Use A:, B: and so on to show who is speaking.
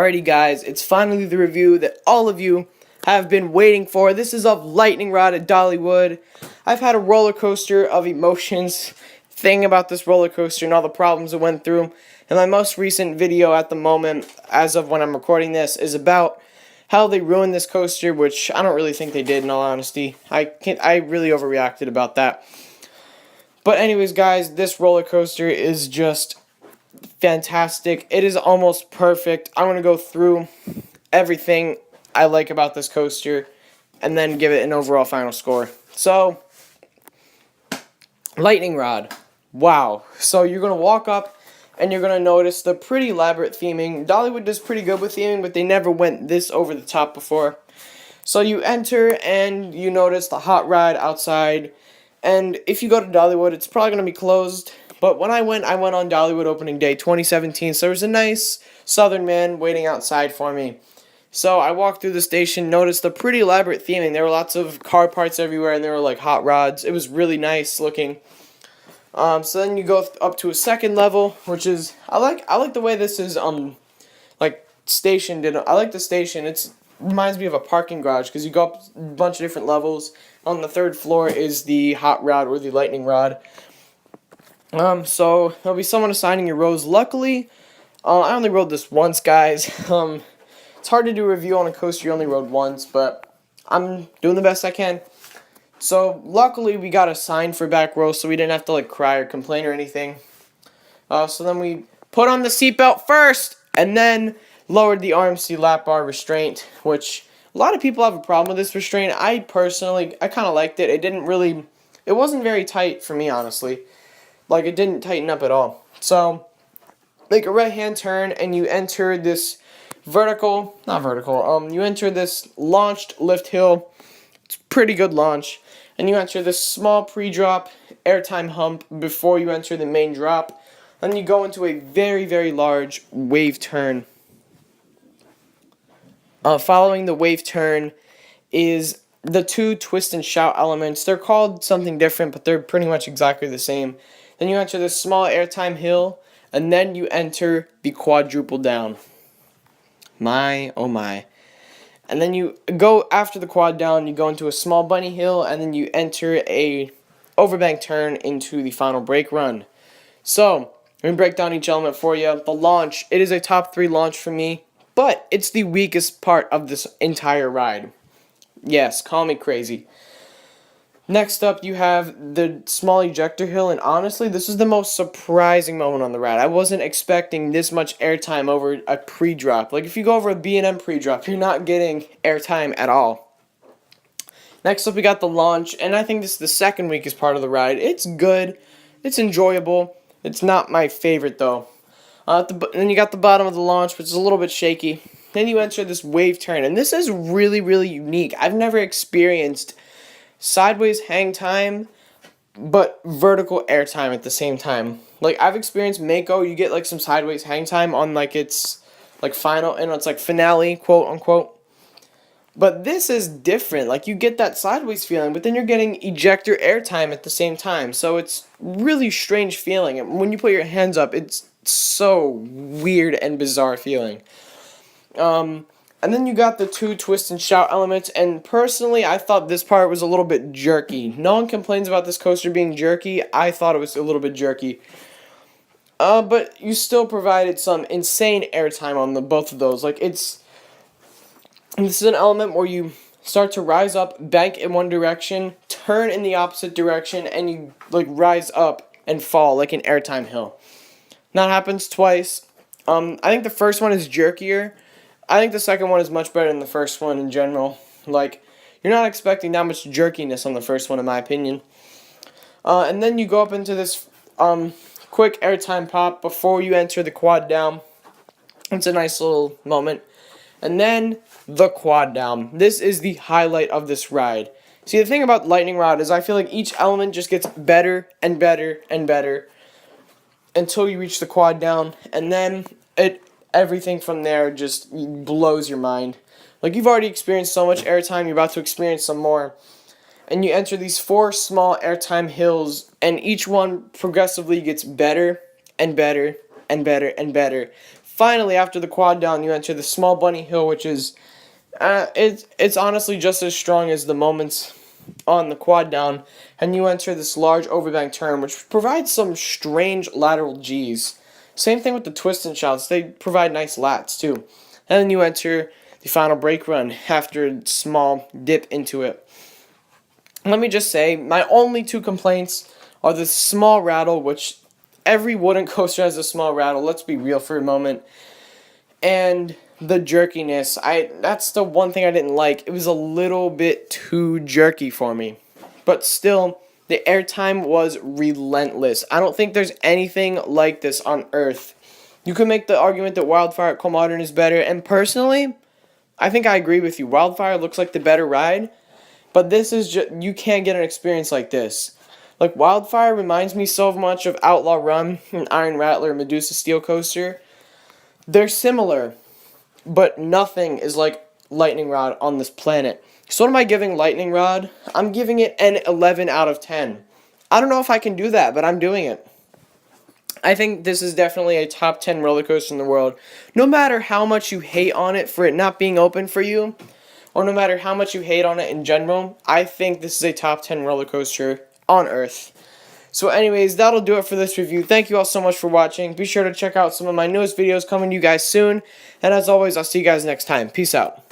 A: Alrighty guys, it's finally the review that all of you have been waiting for. This is of Lightning Rod at Dollywood. I've had a roller coaster of emotions thing about this roller coaster and all the problems it went through. And my most recent video at the moment, as of when I'm recording this, is about how they ruined this coaster, which I don't really think they did in all honesty. I really overreacted about that. But anyways guys, this roller coaster is just fantastic. It is almost perfect. I'm going to go through everything I like about this coaster and then give it an overall final score. So, Lightning Rod. Wow. So you're going to walk up and you're going to notice the pretty elaborate theming. Dollywood does pretty good with theming, but they never went this over the top before. So you enter and you notice the hot ride outside. And if you go to Dollywood, it's probably going to be closed. But when I went on Dollywood opening day 2017, so there was a nice southern man waiting outside for me. So I walked through the station, noticed the pretty elaborate theming. There were lots of car parts everywhere, and there were like hot rods. It was really nice looking. So then you go up to a second level, which is I like the way this is like stationed. I like the station. It reminds me of a parking garage because you go up a bunch of different levels. On the third floor is the hot rod or the lightning rod. So there'll be someone assigning your rows. Luckily, I only rode this once, guys. It's hard to do a review on a coaster you only rode once, but I'm doing the best I can. So luckily, we got assigned for back row, so we didn't have to like cry or complain or anything. So then we put on the seatbelt first, and then lowered the RMC lap bar restraint, which a lot of people have a problem with this restraint. I personally, I kind of liked it. It wasn't very tight for me, honestly. Like, it didn't tighten up at all. So, make a right-hand turn, and you enter this you enter this launched lift hill. It's a pretty good launch. And you enter this small pre-drop airtime hump before you enter the main drop. Then you go into a very, very large wave turn. Following the wave turn is the two twist and shout elements. They're called something different, but they're pretty much exactly the same. Then you enter this small airtime hill, and then you enter the quadruple down. My, oh my. And then you go, after the quad down, you go into a small bunny hill, and then you enter a overbank turn into the final brake run. So, let me break down each element for you. The launch, it is a top 3 launch for me, but it's the weakest part of this entire ride. Yes, call me crazy. Next up, you have the small ejector hill, and honestly, this is the most surprising moment on the ride. I wasn't expecting this much airtime over a pre-drop. Like, if you go over a B&M pre-drop, you're not getting airtime at all. Next up, we got the launch, and I think this is the second weakest part of the ride. It's good. It's enjoyable. It's not my favorite, though. Then you got the bottom of the launch, which is a little bit shaky. Then you enter this wave turn, and this is really, really unique. I've never experienced sideways hang time, but vertical air time at the same time. Like, I've experienced Mako, you get like some sideways hang time on like its like final, and it's like finale, quote unquote. But this is different. Like, you get that sideways feeling, but then you're getting ejector air time at the same time. So it's really strange feeling. And when you put your hands up, it's so weird and bizarre feeling. And then you got the two twist and shout elements, and personally, I thought this part was a little bit jerky. No one complains about this coaster being jerky. I thought it was a little bit jerky. But you still provided some insane airtime on both of those. Like, this is an element where you start to rise up, bank in one direction, turn in the opposite direction, and you, like, rise up and fall like an airtime hill. That happens twice. I think the first one is jerkier. I think the second one is much better than the first one in general. Like, you're not expecting that much jerkiness on the first one, in my opinion. And then you go up into this quick airtime pop before you enter the quad down. It's a nice little moment. And then the quad down. This is the highlight of this ride. See, the thing about Lightning Rod is I feel like each element just gets better and better and better until you reach the quad down, and then everything from there just blows your mind. Like, you've already experienced so much airtime, you're about to experience some more. And you enter these 4 small airtime hills, and each one progressively gets better and better and better and better. finally, after the quad down, you enter the small bunny hill, which is it's honestly just as strong as the moments on the quad down, and you enter this large overbank turn, which provides some strange lateral G's. Same thing with the twist and shouts; they provide nice lats too. And then you enter the final brake run after a small dip into it. Let me just say, my only two complaints are the small rattle, which every wooden coaster has a small rattle. Let's be real for a moment. And the jerkiness. That's the one thing I didn't like. It was a little bit too jerky for me. But still, the airtime was relentless. I don't think there's anything like this on Earth. You could make the argument that Wildfire at Colmodern is better, and personally, I think I agree with you. Wildfire looks like the better ride, but this is just, you can't get an experience like this. Like, Wildfire reminds me so much of Outlaw Run and Iron Rattler and Medusa Steel Coaster. They're similar, but nothing is like Lightning Rod on this planet. So what am I giving Lightning Rod? I'm giving it an 11 out of 10. I don't know if I can do that, but I'm doing it. I think this is definitely a top 10 roller coaster in the world. No matter how much you hate on it for it not being open for you, or no matter how much you hate on it in general, I think this is a top 10 roller coaster on Earth. So anyways, that'll do it for this review. Thank you all so much for watching. Be sure to check out some of my newest videos coming to you guys soon. And as always, I'll see you guys next time. Peace out.